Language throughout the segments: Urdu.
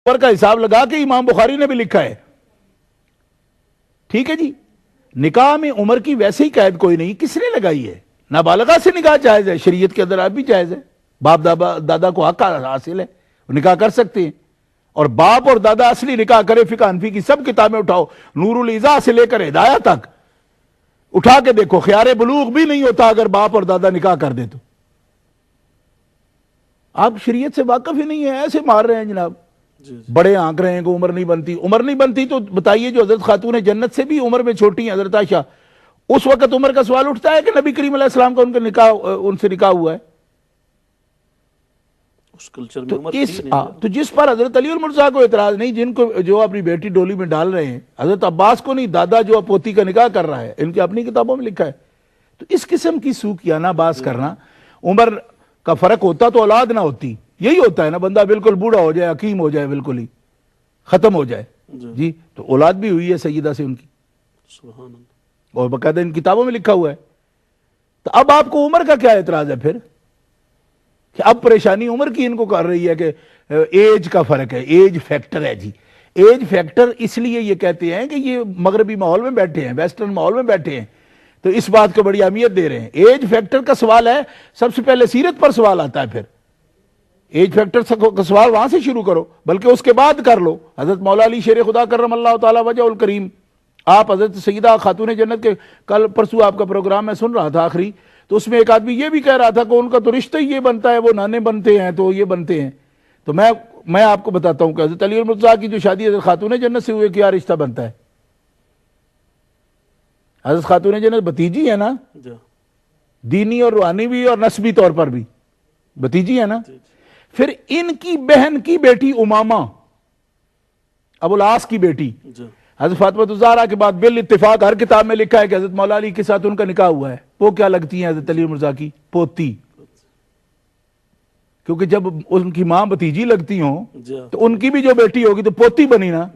عمر کا حساب لگا کے امام بخاری نے بھی لکھا ہے. ٹھیک ہے جی. نکاح میں عمر کی ویسے ہی قید کوئی نہیں. کس نے لگائی ہے؟ نابالغہ سے نکاح جائز ہے. شریعت کے اندر اب بھی جائز ہے. باپ دادا کو حق حاصل ہے, وہ نکاح کر سکتے ہیں. اور باپ اور دادا اصلی نکاح کرے. فقہ حنفی کی سب کتابیں اٹھاؤ, نور الاضاء سے لے کر ہدایہ تک اٹھا کے دیکھو. خیار بلوغ بھی نہیں ہوتا اگر باپ اور دادا نکاح کر دے تو. آپ شریعت سے واقف ہی نہیں ہیں, ایسے مار رہے ہیں جناب. بڑے آنکھ رہے ہیں کہ عمر نہیں بنتی. عمر نہیں بنتی تو بتائیے جو حضرت خاتون جنت سے بھی عمر میں چھوٹی ہیں, حضرت عائشہ, اس وقت عمر کا سوال اٹھتا ہے کہ نبی کریم علیہ السلام کا ان سے نکاح ہوا ہے. اس کلچر میں عمر تھی نہیں. تو جس پر حضرت علی المرتضیٰ کو اعتراض نہیں, جن کو جو اپنی بیٹی ڈولی میں ڈال رہے ہیں, حضرت عباس کو نہیں, دادا جو پوتی کا نکاح کر رہا ہے, ان کی اپنی کتابوں میں لکھا ہے. تو اس قسم کی سوکیانہ باز کرنا, عمر کا فرق ہوتا تو اولاد نہ ہوتی. یہی ہوتا ہے نا, بندہ بالکل بوڑھا ہو جائے, حکیم ہو جائے, بالکل ہی ختم ہو جائے. جی, تو اولاد بھی ہوئی ہے سیدہ سے ان کی, سبحان اللہ. اور باقاعدہ ان کتابوں میں لکھا ہوا ہے. تو اب آپ کو عمر کا کیا اعتراض ہے پھر, کہ اب پریشانی عمر کی ان کو کر رہی ہے کہ ایج کا فرق ہے, ایج فیکٹر ہے. جی, ایج فیکٹر اس لیے یہ کہتے ہیں کہ یہ مغربی ماحول میں بیٹھے ہیں, ویسٹرن ماحول میں بیٹھے ہیں, تو اس بات کو بڑی اہمیت دے رہے ہیں. ایج فیکٹر کا سوال ہے, سب سے پہلے سیرت پر سوال آتا ہے. پھر ایج فیکٹر کا سوال وہاں سے شروع کرو, بلکہ اس کے بعد کر لو. حضرت مولا علی شیر خدا کرم اللہ تعالی وجہ الکریم, آپ حضرت سیدہ خاتون جنت کے کل پرسوں آپ کا پروگرام میں سن رہا تھا آخری, تو اس میں ایک آدمی یہ بھی کہہ رہا تھا کہ ان کا تو رشتہ ہی یہ بنتا ہے, وہ نانے بنتے ہیں تو یہ بنتے ہیں. تو میں آپ کو بتاتا ہوں کہ حضرت علی المرتضیٰ کی جو شادی حضرت خاتون جنت سے ہوئے, کیا رشتہ بنتا ہے؟ حضرت خاتون جنت بھتیجی ہے نا, دینی اور روحانی بھی اور نسبی طور پر بھی بھتیجی ہے نا. پھر ان کی بہن کی بیٹی امامہ, ابو العاص کی بیٹی, حضرت فاطمہ الزہرا کے بعد بالاتفاق ہر کتاب میں لکھا ہے کہ حضرت مولا علی کے ساتھ ان کا نکاح ہوا ہے. وہ کیا لگتی ہیں حضرت علی مرزا کی پوتی, کیونکہ جب ان کی ماں بھتیجی لگتی ہوں تو ان کی بھی جو بیٹی ہوگی تو پوتی بنی نا.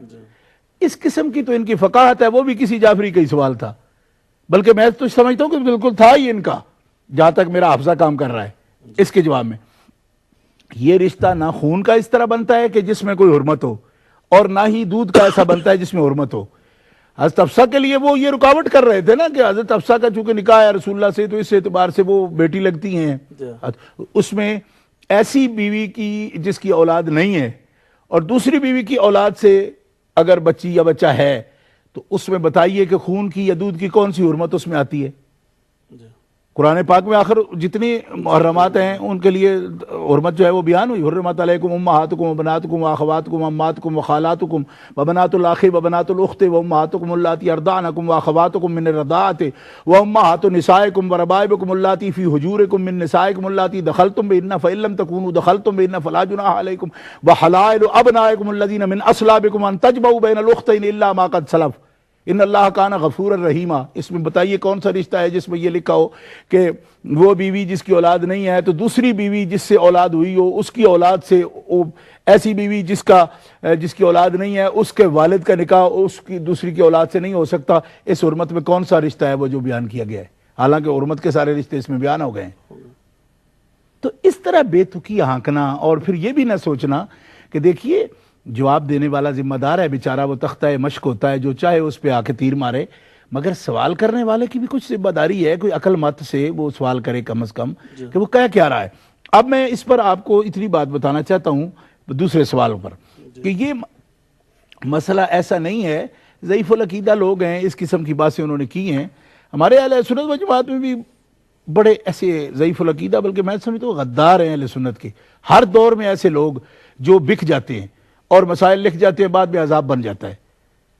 اس قسم کی تو ان کی فقاہت ہے, وہ بھی کسی جعفری کا ہی سوال تھا, بلکہ میں تو سمجھتا ہوں کہ بالکل تھا ہی ان کا, جہاں تک میرا حافظہ کام کر رہا ہے. اس کے جواب میں یہ رشتہ نہ خون کا اس طرح بنتا ہے کہ جس میں کوئی حرمت ہو, اور نہ ہی دودھ کا ایسا بنتا ہے جس میں حرمت ہو. حضرت حفصہ کے لیے وہ یہ رکاوٹ کر رہے تھے نا کہ حضرت حفصہ کا چونکہ نکاح ہے رسول اللہ سے, تو اس اعتبار سے وہ بیٹی لگتی ہیں. اس میں ایسی بیوی کی جس کی اولاد نہیں ہے اور دوسری بیوی کی اولاد سے اگر بچی یا بچہ ہے, تو اس میں بتائیے کہ خون کی یا دودھ کی کون سی حرمت اس میں آتی ہے؟ قرآن پاک میں آخر جتنی محرمات ہیں ان کے لیے حرمت جو ہے وہ بیان ہوئی. حرمت علیکم امہاتکم وبناتکم واخواتکم واماتکم وخالاتکم وبنات الاخ وبنات الاخت وامہاتکم اللاتی ارضعنکم واخواتکم من الرضاعۃ وامہات نسائکم وربائبکم اللاتی فی حجورکم من نسائکم اللاتی دخلتم بہن فإن لم تکونوا دخلتم بہن فلا جناح علیکم وحلائل ابنائکم الذین من اصلابکم ان تجمعوا بین الاختین الا ما قد سلف ان اللہ کان غفور الرحیم. اس میں بتائیے کون سا رشتہ ہے جس میں یہ لکھا ہو کہ وہ بیوی جس کی اولاد نہیں ہے تو دوسری بیوی جس سے اولاد ہوئی ہو اس کی اولاد سے, ایسی بیوی جس کی اولاد نہیں ہے اس کے والد کا نکاح اس کی دوسری کی اولاد سے نہیں ہو سکتا. اس حرمت میں کون سا رشتہ ہے وہ جو بیان کیا گیا ہے؟ حالانکہ حرمت کے سارے رشتے اس میں بیان ہو گئے ہیں. تو اس طرح بے تکی ہانکنا, اور پھر یہ بھی نہ سوچنا کہ دیکھیے جواب دینے والا ذمہ دار ہے بیچارہ, وہ تختہ مشق ہوتا ہے, جو چاہے اس پہ آ کے تیر مارے, مگر سوال کرنے والے کی بھی کچھ ذمہ داری ہے, کوئی عقل مت سے وہ سوال کرے کم از کم کہ وہ کہہ کیا رہا ہے. اب میں اس پر آپ کو اتنی بات بتانا چاہتا ہوں دوسرے سوالوں پر, کہ یہ مسئلہ ایسا نہیں ہے, ضعیف العقیدہ لوگ ہیں, اس قسم کی باتیں انہوں نے کی ہیں. ہمارے اہل سنت و جماعت میں بھی بڑے ایسے ضعیف العقیدہ, بلکہ میں سمجھتا ہوں غدار ہیں اہل سنت کے. ہر دور میں ایسے لوگ جو بک جاتے ہیں اور مسائل لکھ جاتے ہیں, بعد میں عذاب بن جاتا ہے.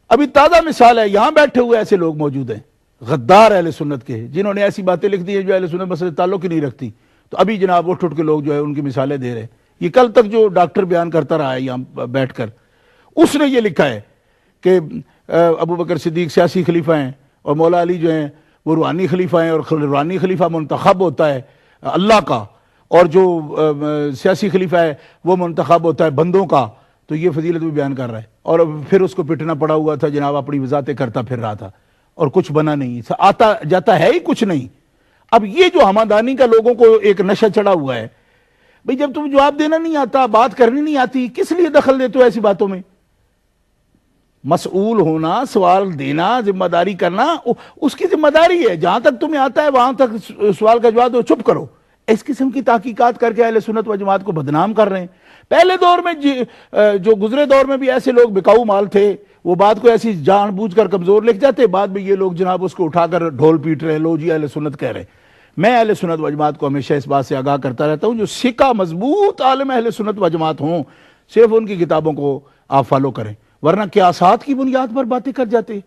ابھی تازہ مثال ہے, یہاں بیٹھے ہوئے ایسے لوگ موجود ہیں غدار اہل سنت کے, جنہوں نے ایسی باتیں لکھ دی ہیں جو اہل سنت مسئلے تعلق ہی نہیں رکھتی. تو ابھی جناب اٹھ کے لوگ جو ہے ان کی مثالیں دے رہے ہیں. یہ کل تک جو ڈاکٹر بیان کرتا رہا ہے یہاں بیٹھ کر, اس نے یہ لکھا ہے کہ ابو بکر صدیق سیاسی خلیفہ ہیں اور مولا علی جو ہیں وہ روحانی خلیفہ ہیں, اور روحانی خلیفہ منتخب ہوتا ہے اللہ کا, اور جو سیاسی خلیفہ ہے وہ منتخب ہوتا ہے بندوں کا. تو یہ فضیلت بھی بیان کر رہا ہے, اور پھر اس کو پٹنا پڑا ہوا تھا جناب, اپنی وضاحتیں کرتا پھر رہا تھا, اور کچھ بنا نہیں, آتا جاتا ہے ہی کچھ نہیں. اب یہ جو ہمادانی کا لوگوں کو ایک نشہ چڑھا ہوا ہے, بھئی جب تم جواب دینا نہیں آتا، بات کرنی نہیں آتی، کس لیے دخل دیتے ہو ایسی باتوں میں؟ مسئول ہونا، سوال دینا، ذمہ داری کرنا اس کی ذمہ داری ہے، جہاں تک تمہیں آتا ہے وہاں تک سوال کا جواب دو، چپ کرو۔ اس قسم کی تحقیقات کر کے اہل سنت و جماعت کو بدنام کر رہے ہیں۔ پہلے دور میں جو گزرے دور میں بھی ایسے لوگ بکاؤ مال تھے، وہ بات کو ایسی جان بوجھ کر کمزور لکھ جاتے، بعد میں یہ لوگ جناب اس کو اٹھا کر ڈھول پیٹ رہے ہیں، لو جی اہل سنت کہہ رہے ہیں۔ میں اہل سنت و جماعت کو ہمیشہ اس بات سے آگاہ کرتا رہتا ہوں، جو سکہ مضبوط عالم اہل سنت و جماعت ہوں، صرف ان کی کتابوں کو آپ فالو کریں، ورنہ قیاسات کی بنیاد پر باتیں کر جاتے۔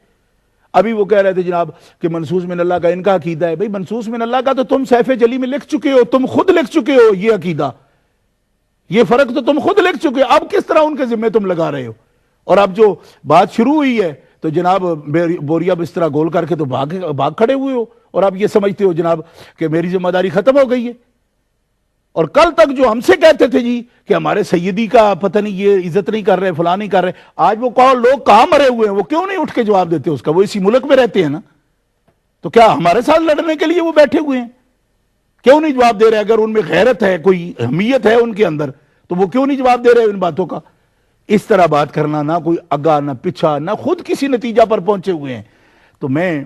ابھی وہ کہہ رہے تھے جناب کہ منصوص من اللہ کا ان کا عقیدہ ہے۔ بھئی منصوص من اللہ کا تو تم سیف جلی میں لکھ چکے ہو، تم خود لکھ چکے ہو یہ عقیدہ، یہ فرق تو تم خود لکھ چکے ہو، اب کس طرح ان کے ذمہ تم لگا رہے ہو؟ اور اب جو بات شروع ہوئی ہے تو جناب بوریا بسترا گول کر کے تو بھاگ کھڑے ہوئے ہو، اور اب یہ سمجھتے ہو جناب کہ میری ذمہ داری ختم ہو گئی ہے۔ اور کل تک جو ہم سے کہتے تھے جی کہ ہمارے سیدی کا پتہ نہیں یہ عزت نہیں کر رہے، فلاں نہیں کر رہے، آج وہ لوگ کہاں مرے ہوئے ہیں، وہ کیوں نہیں اٹھ کے جواب دیتے اس کا؟ وہ اسی ملک میں رہتے ہیں نا، تو کیا ہمارے ساتھ لڑنے کے لیے وہ بیٹھے ہوئے ہیں؟ کیوں نہیں جواب دے رہے؟ اگر ان میں غیرت ہے، کوئی حمیت ہے ان کے اندر، تو وہ کیوں نہیں جواب دے رہے ان باتوں کا؟ اس طرح بات کرنا، نہ کوئی آگا نہ پیچھا، نہ خود کسی نتیجہ پر پہنچے ہوئے ہیں۔ تو میں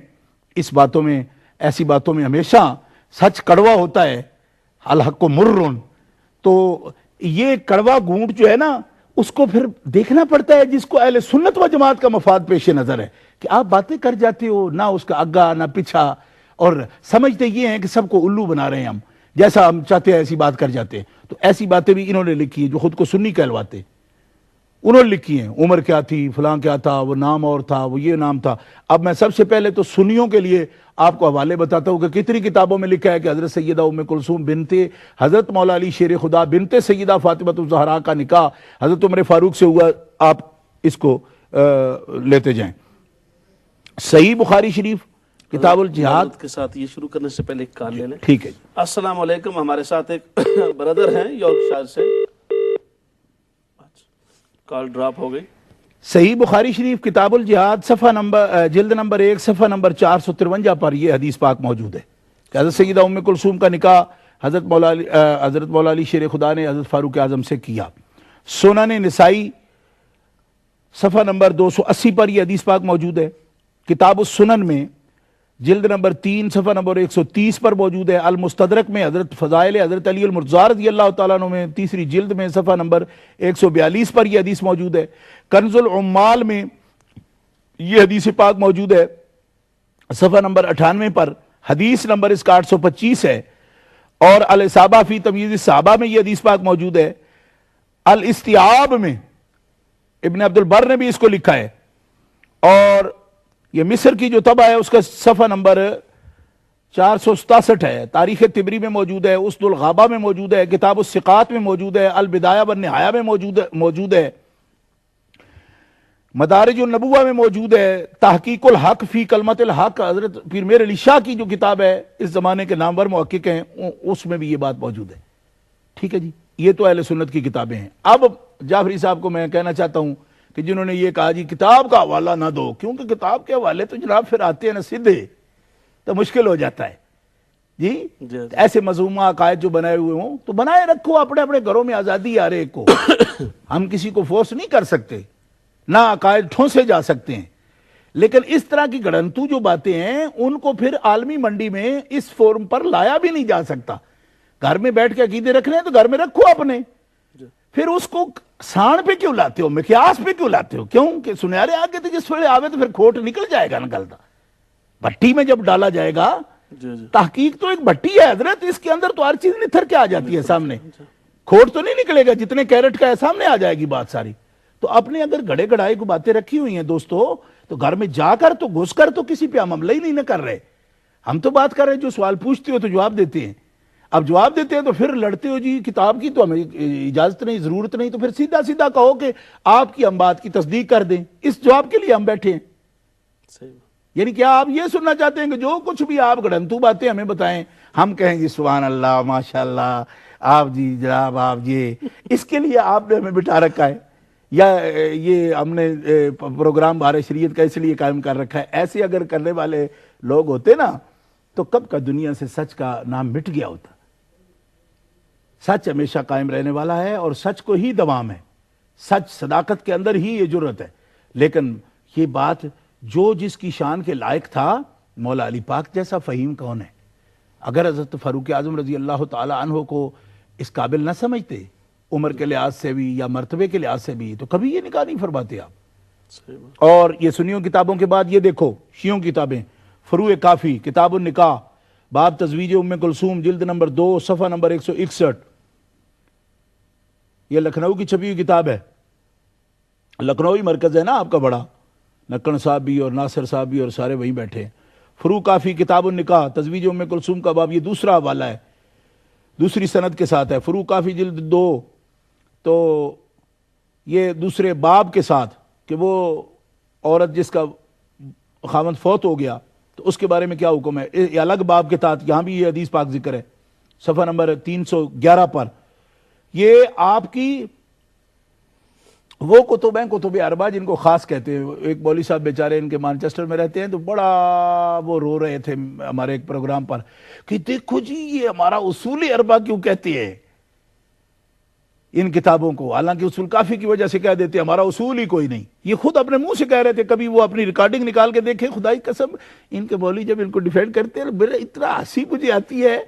اس باتوں میں، ایسی باتوں میں ہمیشہ سچ کڑوا ہوتا ہے، الحق مرن، تو یہ کڑوا گھونٹ جو ہے نا اس کو پھر دیکھنا پڑتا ہے، جس کو اہل سنت و جماعت کا مفاد پیش نظر ہے، کہ آپ باتیں کر جاتے ہو، نہ اس کا آگا نہ پیچھا، اور سمجھتے یہ ہیں کہ سب کو الو بنا رہے ہیں، ہم جیسا ہم چاہتے ہیں ایسی بات کر جاتے ہیں۔ تو ایسی باتیں بھی انہوں نے لکھی ہیں جو خود کو سنی کہلواتے، انہوں نے لکھی ہیں، عمر کیا تھی، فلاں کیا تھا، وہ نام اور تھا، وہ یہ نام تھا۔ اب میں سب سے پہلے تو سنیوں کے لیے آپ کو حوالے بتاتا ہوں کہ کتنی کتابوں میں لکھا ہے کہ حضرت سیدہ ام کلثوم بنت حضرت مولا علی شیر خدا بنت سیدہ فاطمہ الزہراء کا نکاح حضرت عمر فاروق سے ہوا۔ آپ اس کو لیتے جائیں، صحیح بخاری شریف کتاب الجہاد کے ساتھ یہ شروع کرنے سے پہلے ایک کال لے لیں۔ ٹھیک ہے جی۔ السلام علیکم، ہمارے ساتھ ایک برادر ہیں یارکشائر سے، کال ڈراپ ہو گئی۔ صحیح بخاری شریف کتاب الجہاد صفحہ نمبر جلد نمبر 1 صفحہ نمبر 453 پر یہ حدیث پاک موجود ہے کہ حضرت سیدہ ام کلثوم کا نکاح حضرت مولا علی شیر خدا نے حضرت فاروق اعظم سے کیا۔ سنن نسائی صفحہ نمبر 280 پر یہ حدیث پاک موجود ہے۔ کتاب السنن میں جلد نمبر 3 صفحہ نمبر 130 پر موجود ہے۔ المستدرک میں حضرت فضائل حضرت علی المرتضیٰ رضی اللہ تعالیٰ عنہ میں تیسری جلد میں صفحہ نمبر 142 پر یہ حدیث موجود ہے۔ کنز العمال میں یہ حدیث پاک موجود ہے صفحہ نمبر 98 پر، حدیث نمبر اس کا 825 ہے۔ اور الاصابہ فی تمییز الصحابہ میں یہ حدیث پاک موجود ہے۔ الاستیعاب میں ابن عبد البر نے بھی اس کو لکھا ہے، اور یہ مصر کی جو طبع ہے اس کا صفحہ نمبر 467 ہے۔ تاریخ طبری میں موجود ہے، اسد الغابہ میں موجود ہے، کتاب الثقات میں موجود ہے، البدایہ والنہایہ میں موجود ہے، مدارج النبوہ میں موجود ہے، تحقیق الحق فی کلمت الحق حضرت پیر میر علی شاہ کی جو کتاب ہے، اس زمانے کے نامور محقق ہیں، اس میں بھی یہ بات موجود ہے۔ ٹھیک ہے جی، یہ تو اہل سنت کی کتابیں ہیں۔ اب جعفری صاحب کو میں کہنا چاہتا ہوں کہ جنہوں نے یہ کہا جی کتاب کا حوالہ نہ دو، کیونکہ کتاب کے حوالے تو جناب پھر آتے ہیں نا سیدھے، تو مشکل ہو جاتا ہے جی۔ ایسے مذمومہ عقائد جو بنائے ہوئے ہوں تو بنائے رکھو، اپنے اپنے گھروں میں آزادی ہے ہر ایک کو، ہم کسی کو فورس نہیں کر سکتے، نہ عقائد ٹھونسے جا سکتے ہیں، لیکن اس طرح کی گڑنتو جو باتیں ہیں ان کو پھر عالمی منڈی میں اس فورم پر لایا بھی نہیں جا سکتا۔ گھر میں بیٹھ کے عقیدے رکھنے ہیں تو گھر میں رکھو اپنے، پھر اس کو سان پہ کیوں لاتے ہو، مقیاس پہ کیوں لاتے ہو؟ کیوں کہ سنیارے آگے تو جس ویلے آوے تو پھر کھوٹ نکل جائے گا، نکلتا بھٹی میں جب ڈالا جائے گا۔ تحقیق تو ایک بھٹی ہے حضرت، اس کے اندر تو ہر چیز نتھر کے آ جاتی ہے سامنے، کھوٹ تو نہیں نکلے گا، جتنے کیرٹ کا ہے سامنے آ جائے گی بات ساری۔ تو اپنے اگر گڑے گڑائے کو باتیں رکھی ہوئی ہیں دوستو، تو گھر میں جا کر تو گھس کر تو کسی پہ ہم عملہ ہی نہیں نہ کر رہے، ہم تو بات کر رہے ہیں جو سوال پوچھتے ہو تو جواب دیتے ہیں۔ اب جواب دیتے ہیں تو پھر لڑتے ہو جی کتاب کی تو ہمیں اجازت نہیں، ضرورت نہیں، تو پھر سیدھا سیدھا کہو کہ آپ کی ہم بات کی تصدیق کر دیں، اس جواب کے لیے ہم بیٹھے ہیں۔ یعنی کیا آپ یہ سننا چاہتے ہیں کہ جو کچھ بھی آپ گڑنتو باتیں ہمیں بتائیں ہم کہیں جی سبحان اللہ ماشاءاللہ آپ جی جناب آپ یہ، اس کے لیے آپ نے ہمیں بٹھا رکھا ہے، یا یہ ہم نے پروگرام بار شریعت کا اس لیے قائم کر رکھا ہے؟ ایسے اگر کرنے والے لوگ ہوتے نا تو کب کا دنیا سے سچ کا نام مٹ گیا ہوتا۔ سچ ہمیشہ قائم رہنے والا ہے اور سچ کو ہی دوام ہے، سچ صداقت کے اندر ہی یہ جرت ہے۔ لیکن یہ بات جو جس کی شان کے لائق تھا، مولا علی پاک جیسا فہیم کون ہے؟ اگر حضرت فاروق اعظم رضی اللہ تعالی عنہ کو اس قابل نہ سمجھتے عمر کے لحاظ سے بھی یا مرتبے کے لحاظ سے بھی، تو کبھی یہ نکاح نہیں فرماتے آپ۔ صحیح بات۔ اور یہ سنیوں کتابوں کے بعد یہ دیکھو شیعوں کتابیں، فروع کافی، کتاب النکاح، باب تزویج ام کلثوم، جلد نمبر 2 صفحہ نمبر 161، یہ لکھنؤ کی چھپی ہوئی کتاب ہے، لکھنؤی مرکز ہے نا آپ کا بڑا، نکن صاحب بھی اور ناصر صاحب بھی اور سارے وہیں بیٹھے ہیں۔ فروع کافی، کتاب النکاح، تزویج ام کلثوم کا باب، یہ دوسرا حوالہ ہے، دوسری سند کے ساتھ ہے، فروع کافی جلد 2، تو یہ دوسرے باب کے ساتھ کہ وہ عورت جس کا خاوند فوت ہو گیا تو اس کے بارے میں کیا حکم ہے، یہ الگ باب کے تحت یہاں بھی یہ حدیث پاک ذکر ہے، صفحہ نمبر 311 پر۔ یہ آپ کی وہ کتب ہیں، کتب اربعہ جن کو خاص کہتے ہیں۔ ایک مولوی صاحب بیچارے ان کے مانچسٹر میں رہتے ہیں، تو بڑا وہ رو رہے تھے ہمارے ایک پروگرام پر کہ دیکھو جی یہ ہمارا اصول اربعہ کیوں کہتے ہیں ان کتابوں کو، حالانکہ اصول کافی کی وجہ سے کہہ دیتے ہیں ہمارا اصول ہی کوئی نہیں۔ یہ خود اپنے منہ سے کہہ رہے تھے، کبھی وہ اپنی ریکارڈنگ نکال کے دیکھیں، خدائی قسم ان کے مولوی جب ان کو ڈیفینڈ کرتے ہیں میرا اتنا ہنسی مجھے آتی ہے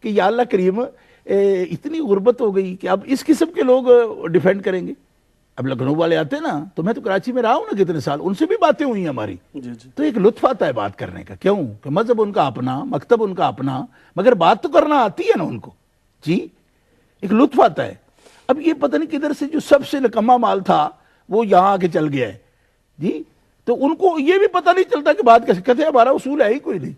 کہ یا اللہ کریم، اتنی غربت ہو گئی کہ اب اس قسم کے لوگ ڈیفینڈ کریں گے۔ اب لکھنؤ والے آتے ہیں نا، تو میں تو کراچی میں رہا ہوں نا کتنے سال، ان سے بھی باتیں ہوئی ہیں ہماری، جی جی تو ایک لطف آتا ہے بات کرنے کا۔ کیوں کہ مذہب ان کا اپنا، مکتب ان کا اپنا، مگر بات تو کرنا آتی ہے نا ان کو، جی ایک لطف آتا ہے۔ اب یہ پتہ نہیں کدھر سے جو سب سے نکما مال تھا وہ یہاں آ کے چل گیا ہے، جی تو ان کو یہ بھی پتہ نہیں چلتا کہ بات کیسے، کہتے ہیں ہمارا اصول ہے ہی کوئی نہیں،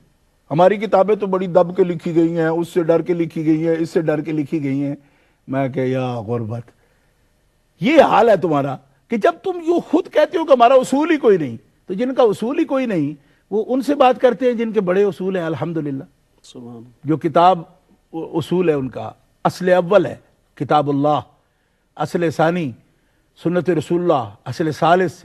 ہماری کتابیں تو بڑی دب کے لکھی گئی ہیں، اس سے ڈر کے لکھی گئی ہیں، اس سے ڈر کے لکھی گئی ہیں۔ میں کہ یا غربت، یہ حال ہے تمہارا کہ جب تم یہ خود کہتے ہو کہ ہمارا اصول ہی کوئی نہیں، تو جن کا اصول ہی کوئی نہیں وہ ان سے بات کرتے ہیں جن کے بڑے اصول ہیں۔ الحمدللہ سبحان اللہ۔ جو کتاب اصول ہے ان کا، اصل اول ہے کتاب اللہ، اصل ثانی سنت رسول اللہ، اصل ثالث